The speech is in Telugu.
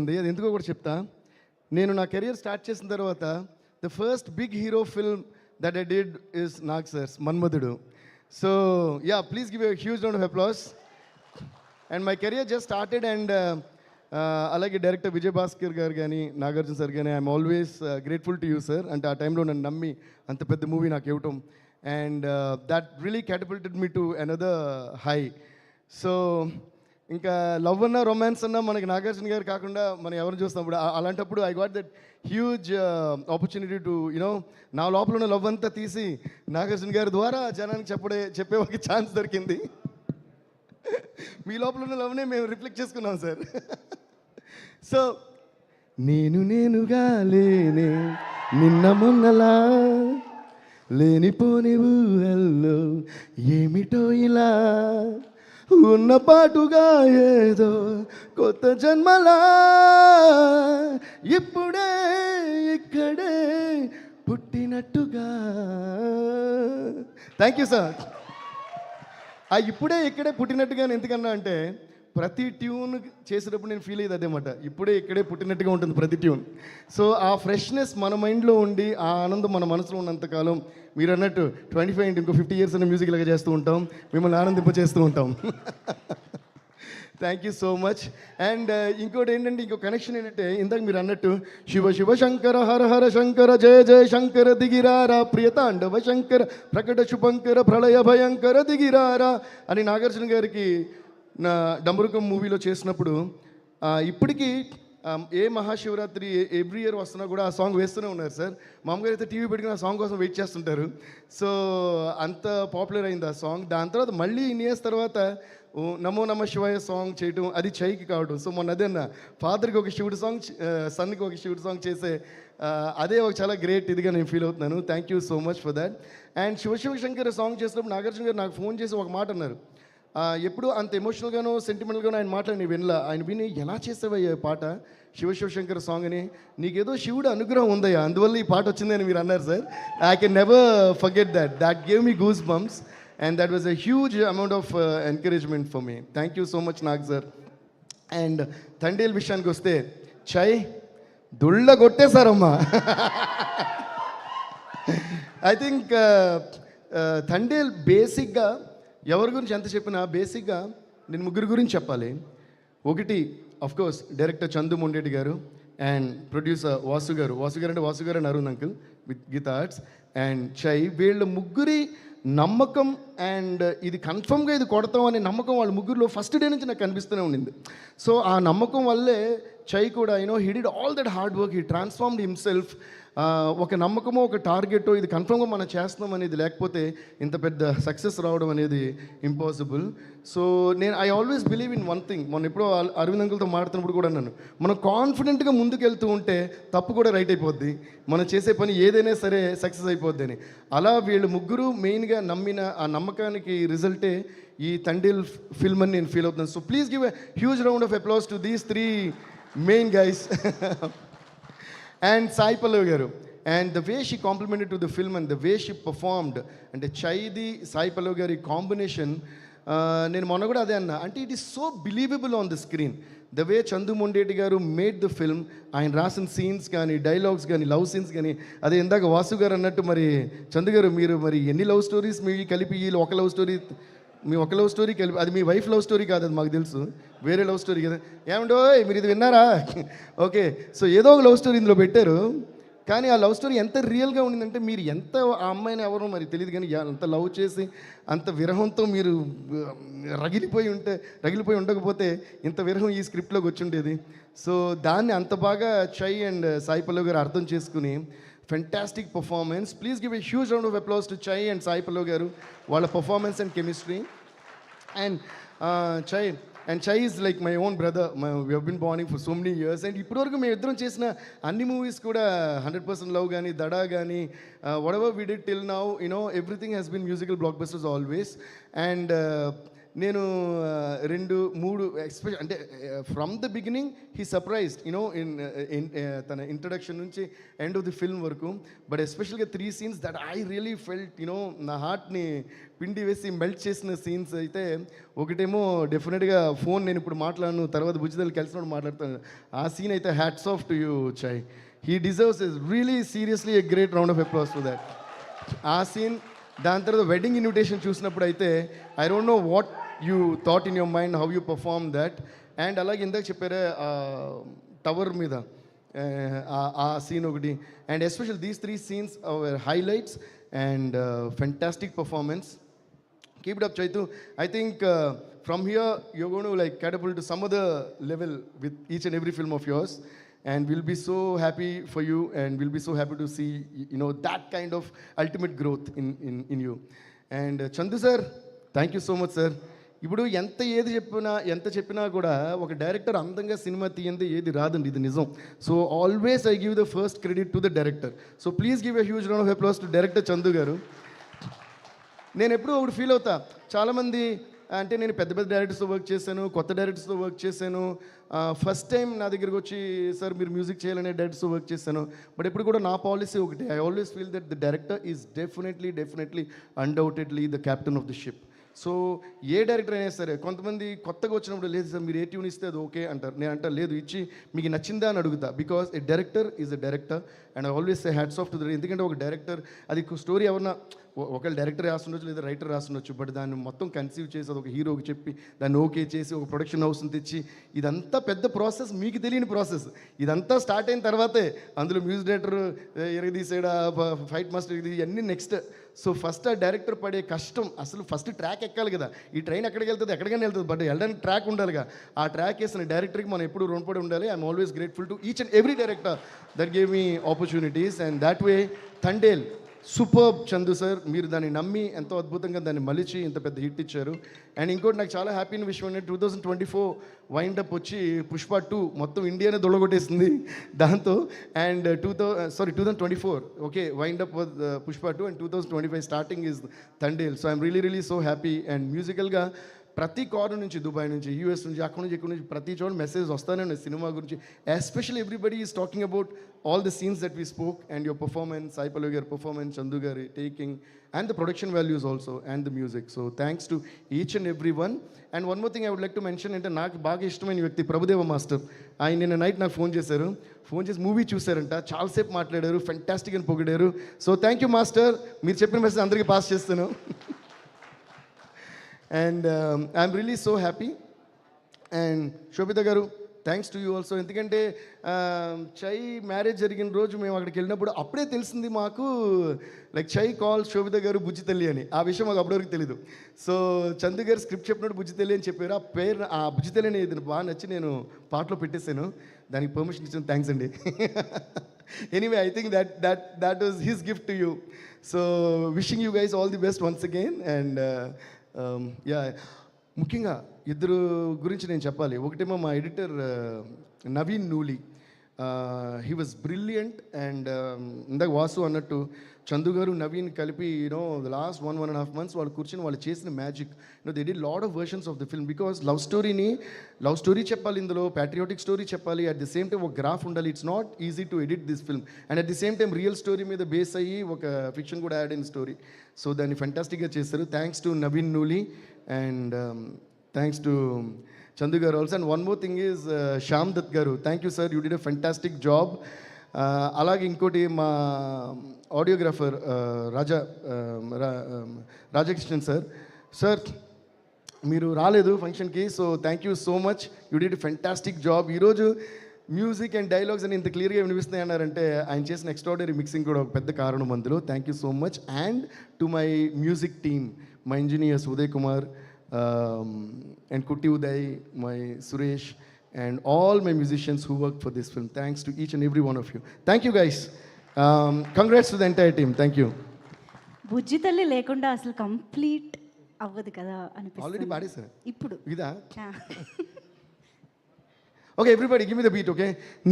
ఉంది. అది ఎందుకో కూడా చెప్తా. నేను నా కెరియర్ స్టార్ట్ చేసిన తర్వాత the first big hero film that I did is Nag sir's 'Manmadhudu'. So yeah, please give a huge round of applause. And my career just started. And అలాగే డైరెక్టర్ విజయ్ భాస్కర్ గారు కానీ, నాగార్జున సార్ కానీ, I'm always grateful to you sir. అంటే ఆ టైంలో నన్ను నమ్మి అంత పెద్ద మూవీ నాకు ఇవ్వటం, and that really catapulted me to another high. So ఇంకా లవ్ అన్నా రొమాన్స్ అన్నా మనకి నాగార్జున గారు కాకుండా మనం ఎవరిని చూస్తాం. అలాంటప్పుడు I got that huge opportunity to you know నా లోపల ఉన్న లవ్ అంతా తీసి నాగార్జున గారి ద్వారా జనానికి చెప్పే ఒక ఛాన్స్ దొరికింది. మీ లోపల ఉన్న లవ్నే మేము రిఫ్లెక్ట్ చేసుకున్నాం సార్. సో నేనుగా లేనే నిన్న మొన్నలా లేనిపోని ఊహల్లో ఏమిటో ఇలా ఉన్న పాటుగా ఏదో కొత్త జన్మలా ఇప్పుడే ఇక్కడే పుట్టినట్టుగా. Thank you sir. ఆ ఇప్పుడే ఇక్కడే పుట్టినట్టుగా ఎందుకన్నా అంటే ప్రతి ట్యూన్ చేసేటప్పుడు నేను ఫీల్ అయ్యేది అదేమాట, ఇప్పుడే ఇక్కడే పుట్టినట్టుగా ఉంటుంది ప్రతి ట్యూన్. సో ఆ ఫ్రెష్నెస్ మన మైండ్లో ఉండి ఆ ఆనందం మన మనసులో ఉన్నంతకాలం మీరు అన్నట్టు 25 ఇంటూ ఇంకో 50 ఇయర్స్ అనే మ్యూజిక్ లాగా చేస్తూ ఉంటాం, మిమ్మల్ని ఆనందింపచేస్తూ ఉంటాం. Thank you so much. And ఇంకోటి ఏంటంటే, ఇంకో కనెక్షన్ ఏంటంటే, ఇందాక మీరు అన్నట్టు శివ శివ శంకర హర హర శంకర జయ జయ శంకర దిగిరారా ప్రియతాండవ శంకర ప్రకట శుభంకర ప్రళయ భయంకర దిగిరారా అని నాగార్జున గారికి నా డమరుకం మూవీలో చేసినప్పుడు ఇప్పటికీ ఏ మహాశివరాత్రి ఎవ్రీ ఇయర్ వస్తున్నా కూడా ఆ సాంగ్ వేస్తూనే ఉన్నారు సార్. మామూలుగా అయితే టీవీ పెట్టుకుని ఆ సాంగ్ కోసం వెయిట్ చేస్తుంటారు. సో అంత పాపులర్ అయింది ఆ సాంగ్. దాని తర్వాత మళ్ళీ ఇన్ని ఇయర్స్ తర్వాత నమో నమ శివాయ సాంగ్ చేయటం, అది చైకి కావడం. సో మొన్న అదే అన్న, ఫాదర్కి ఒక శివుడు సాంగ్, సన్కి ఒక శివుడు సాంగ్ చేసే అదే ఒక చాలా గ్రేట్ ఇదిగా నేను ఫీల్ అవుతున్నాను. Thank you so much for that. And Shivashankar song చేసినప్పుడు నాగార్జున గారు నాకు ఫోన్ చేసి ఒక మాట అన్నారు. ఎప్పుడు అంత ఎమోషనల్గానో సెంటిమెంటల్గానో ఆయన మాటలు నేను వినలా. ఆయన విని ఎలా చేసావయ్యా పాట శివశంకర్ సాంగ్ అని, నీకేదో శివుడు అనుగ్రహం ఉందయ్యా, అందువల్ల ఈ పాట వచ్చిందని మీరు అన్నారు sir. I can never forget that. That gave me goose bumps and that was a huge amount of encouragement for me. Thank you so much Nag sir. And Thandel విషయానికి వస్తే చై దుళ్ళ కొట్టేశారమ్మా. ఐ థింక్ తండేల్ బేసిక్గా ఎవరి గురించి ఎంత చెప్పినా బేసిక్గా నేను ముగ్గురు గురించి చెప్పాలి. ఒకటి కోర్స్ డైరెక్టర్ చందు మొండేటి గారు అండ్ ప్రొడ్యూసర్ వాసు గారు అంటే Arun uncle with Geetha Arts and Chay. వీళ్ళ ముగ్గురి నమ్మకం అండ్ ఇది కన్ఫర్మ్గా ఇది కొడతాం అనే నమ్మకం వాళ్ళ ముగ్గురులో ఫస్ట్ డే నుంచి నాకు కనిపిస్తూనే ఉండింది. సో ఆ నమ్మకం వల్లే చై కూడా he did all that hard work, he transformed himself. ఒక నమ్మకమో ఒక టార్గెటో ఇది కన్ఫర్మ్గా మనం చేస్తున్నాం అనేది లేకపోతే ఇంత పెద్ద సక్సెస్ రావడం అనేది impossible. So I always believe in one thing. మొన్న ఎప్పుడో అరవింద్ అంకుల్తో మాడుతున్నప్పుడు కూడా అన్నాను, మనం కాన్ఫిడెంట్గా ముందుకెళ్తూ ఉంటే తప్పు కూడా రైట్ అయిపోద్ది, మనం చేసే పని ఏదైనా సరే సక్సెస్ అయిపోద్ది అని. అలా వీళ్ళు ముగ్గురు మెయిన్గా నమ్మిన ఆ నమ్మకానికి రిజల్టే ఈ తండేల్ ఫిల్మ్ అని నేను ఫీల్ అవుతున్నాను. So please give a huge round of applause to these 3 main guys. And Sai Pallavi గారు, and the way she complemented to the film and the way she performed, అంటే చైది సాయి పల్లవి గారి కాంబినేషన్. నేను మొన్న కూడా అదే అన్నా, అంటే it is so believable on the screen the way Chandu Mondeti గారు మేడ్ ద ఫిల్మ్. ఆయన రాసిన సీన్స్ కానీ, డైలాగ్స్ కానీ, లవ్ సీన్స్ కానీ, అదే ఇందాక వాసు గారు అన్నట్టు మరి చందు గారు మీరు మరి ఎన్ని లవ్ స్టోరీస్ మీ కలిపి వీళ్ళు ఒక లవ్ స్టోరీ కలిపి, అది మీ వైఫ్ లవ్ స్టోరీ కాదు, అది మాకు తెలుసు, వేరే లవ్ స్టోరీ కదా. ఏమంటో మీరు ఇది విన్నారా? ఓకే, సో ఏదో ఒక లవ్ స్టోరీ ఇందులో పెట్టారు. కానీ ఆ లవ్ స్టోరీ ఎంత రియల్గా ఉండిందంటే, మీరు ఎంత ఆ అమ్మాయిని ఎవరో మరి తెలియదు కానీ అంత లవ్ చేసి అంత విరహంతో మీరు రగిలిపోయి ఉండకపోతే ఇంత విరహం ఈ స్క్రిప్ట్లోకి వచ్చి ఉండేది. సో దాన్ని అంత బాగా చై అండ్ సాయి పల్లవి గారు అర్థం చేసుకుని fantastic performance. Please give a huge round of applause to Chay and Sai Pallavi garu, వాళ్ళ performance and chemistry. And Chay is like my own brother. We have been bonding for so many years. And ఇప్పటివరకు మేము ఇద్దరం చేసిన అన్ని మూవీస్ కూడా 100% లవ్ కానీ, దడా కానీ, whatever we did till now, everything has been musical blockbusters always. And నేను 2, 3 అంటే from the beginning he surprised in తన ఇంట్రడక్షన్ నుంచి ఎండ్ ఆఫ్ ది ఫిల్మ్ వరకు. బట్ ఎస్పెషల్గా 3 scenes that I really felt నా హార్ట్ని పిండి వేసి మెల్ట్ చేసిన సీన్స్ అయితే, ఒకటేమో డెఫినెట్గా ఫోన్ నేను ఇప్పుడు మాట్లాడను, తర్వాత బుజ్జితల్లి కలిసినప్పుడు మాట్లాడతాను. ఆ సీన్ అయితే hats off to you Chay. He deserves is really seriously a great round of applause for that. ఆ సీన్, దాని తర్వాత వెడ్డింగ్ ఇన్విటేషన్ చూసినప్పుడు అయితే I don't know what you thought in your mind, how you perform that. And అలాగే ఇందాక చెప్పారే టవర్ మీద ఆ సీన్ ఒకటి. And especial these 3 scenes are highlights and fantastic performance. Keep it up, Chaitu. I think from here you're going to like catapult to some other level with each and every film of yours, and we'll be so happy for you, and we'll be so happy to see that kind of ultimate growth in you. And Chandu sir, thank you so much sir. ఇప్పుడు ఎంత చెప్పినా కూడా ఒక డైరెక్టర్ అందంగా సినిమా తీయంది ఏది రాదండి, ఇది నిజం. So always I give the first credit to the director. So please give a huge round of applause to director Chandu గారు. నేను ఎప్పుడూ ఒకటి ఫీల్ అవుతా, చాలామంది అంటే నేను పెద్ద పెద్ద డైరెక్టర్స్తో వర్క్ చేశాను, కొత్త డైరెక్టర్స్తో వర్క్ చేశాను, ఫస్ట్ టైం నా దగ్గరికి వచ్చి సార్ మీరు మ్యూజిక్ చేయాలనే డైరెక్టర్స్తో వర్క్ చేశాను. బట్ ఎప్పుడు కూడా నా పాలసీ ఒకటి, I always feel that the director is definitely undoubtedly the captain of the ship. So A director అయినా సరే, కొంతమంది కొత్తగా వచ్చినప్పుడు లేదు సార్ మీరు ఏ ట్యూన్ ఇస్తే అది ఓకే అంటారు. నేను అంటా లేదు, ఇచ్చి మీకు నచ్చిందా అని అడుగుతా. Because A director is a director and I always say hats off to the. ఎందుకంటే ఒక డైరెక్టర్ అది స్టోరీ ఎవరన్నా ఒకవేళ డైరెక్టర్ రాస్తుండొచ్చు లేదా రైటర్ రాస్తుండొచ్చు, బట్ దాన్ని మొత్తం కన్సీవ్ చేసి అది ఒక హీరోకి చెప్పి దాన్ని ఓకే చేసి ఒక ప్రొడక్షన్ హౌస్ని తెచ్చి, ఇదంతా పెద్ద ప్రాసెస్, మీకు తెలియని ప్రాసెస్. ఇదంతా స్టార్ట్ అయిన తర్వాతే అందులో మ్యూజిక్ డైరెక్టర్ ఎరగదీసాడా, ఫైట్ మాస్టర్ ఇది ఇవన్నీ నెక్స్ట్. సో ఫస్ట్ ఆ డైరెక్టర్ పడే కష్టం, అసలు ఫస్ట్ ట్రాక్ ఎక్కాలి కదా. ఈ ట్రైన్ ఎక్కడికి వెళ్తుంది, ఎక్కడికైనా వెళ్తుంది, బట్ వెళ్ళడానికి ట్రాక్ ఉండాలిగా. ఆ ట్రాక్ వేసిన డైరెక్టర్కి మనం ఎప్పుడు రుణపడి ఉండాలి. I'm always grateful to each and every director that gave me opportunities. And that way Thandel superb Chandu sir, మీరు దాన్ని నమ్మి ఎంతో అద్భుతంగా దాన్ని మలిచి ఇంత పెద్ద హిట్ ఇచ్చారు. అండ్ ఇంకోటి నాకు చాలా హ్యాపీ అయిన విషయం ఏంటంటే 2024 వైండప్ వచ్చి పుష్ప 2 మొత్తం ఇండియానే దొల్లగొట్టేసింది దాంతో. And 2024 okay wind up Pushpa 2 and 2025 starting is Thandel. So I'm really so happy. And మ్యూజికల్గా ప్రతి కార్నర్ నుంచి, దుబాయ్ నుంచి, యూఎస్ నుంచి, అక్కడ నుంచి, ఇక్కడ నుంచి ప్రతి చోట మెసేజ్ వస్తానే ఉన్నాయి సినిమా గురించి. Especially everybody is talking about all the scenes that we spoke and your performance, Sai Pallavi గారి పర్ఫార్మెన్స్, చందు గారి taking and the production values also and the music. So thanks to each and every one. And one more thing I would like to mention, అంటే నాకు బాగా ఇష్టమైన వ్యక్తి ప్రభుదేవ మాస్టర్. ఆయన నిన్న నైట్ నాకు ఫోన్ చేసి మూవీ చూశారంట, చాలాసేపు మాట్లాడారు, ఫెంటాస్టిక్ అని పొగిడారు. సో థ్యాంక్ యూ మాస్టర్, మీరు చెప్పిన మెసేజ్ అందరికీ పాస్ చేస్తాను. And I'm really so happy. And Sobhita గారు, థ్యాంక్స్ టు యూ ఆల్సో. ఎందుకంటే చై మ్యారేజ్ జరిగిన రోజు మేము అక్కడికి వెళ్ళినప్పుడు అప్పుడే తెలిసింది మాకు, లైక్ చై కాల్ శోభిత గారు బుజ్జి తల్లి అని. ఆ విషయం మాకు అప్పటివరకు తెలీదు. సో చందు గారు స్క్రిప్ట్ చెప్పినట్టు బుజ్జి తల్లి అని చెప్పారు. ఆ పేరు, ఆ బుజ్జి తల్లి అనేది బాగా నచ్చి నేను పాటలో పెట్టేశాను. దానికి పర్మిషన్ ఇచ్చిన థ్యాంక్స్ అండి. Anyway I think that was his gift to you. So wishing you guys all the best once again. And yeah, ముఖ్యంగా ఇద్దరు గురించి నేను చెప్పాలి. ఒకటేమో మా editor Naveen Nooli, he was brilliant. And ఇందాక వాసు అన్నట్టు చందు గారు నవీన్ కలిపి ద లాస్ట్ 1.5 months వాళ్ళు కూర్చొని వాళ్ళు చేసిన magic. They did lot of versions of the film. Because love story చెప్పాలి, ఇందులో ప్యాట్రియాటిక్ స్టోరీ చెప్పాలి, అట్ ది సేమ్ టైం ఒక గ్రాఫ్ ఉండాలి. It's not easy to edit this film. And at the same time real story మీద బేస్ అయ్యి ఒక ఫిక్షన్ కూడా యాడ్ అయిన స్టోరీ. సో దాన్ని ఫెంటాస్టిక్గా చేస్తారు. Thanks to Naveen Nooli and thanks to Chandu గారు also. And one more thing is Shyam Dutt గారు, thank you sir, you did a fantastic job. అలాగే ఇంకోటి మా ఆడియోగ్రాఫర్ రాజకృష్ణన్ సార్ మీరు రాలేదు ఫంక్షన్కి. So thank you so much, you did fantastic job. ఈరోజు మ్యూజిక్ అండ్ డైలాగ్స్ అని ఇంత క్లియర్గా వినిపిస్తున్నాయి అన్నారంటే ఆయన చేసిన ఎక్స్ట్రాడనరీ మిక్సింగ్ కూడా ఒక పెద్ద కారణం అందులో. Thank you so much. And to my music team, my engineers Uday Kumar and Kutti Uday, my Suresh, and all my musicians who worked for this film. Thanks to each and every one of you. Thank you guys. Congrats to the entire team. Thank you. బుజ్జి తల్లి లేకుండా అసలు కంప్లీట్ అవ్వదు కదా అనిపిస్తుంది. Already పాడేసారు ఇప్పుడు ఇదా? Okay, everybody give me the beat, okay?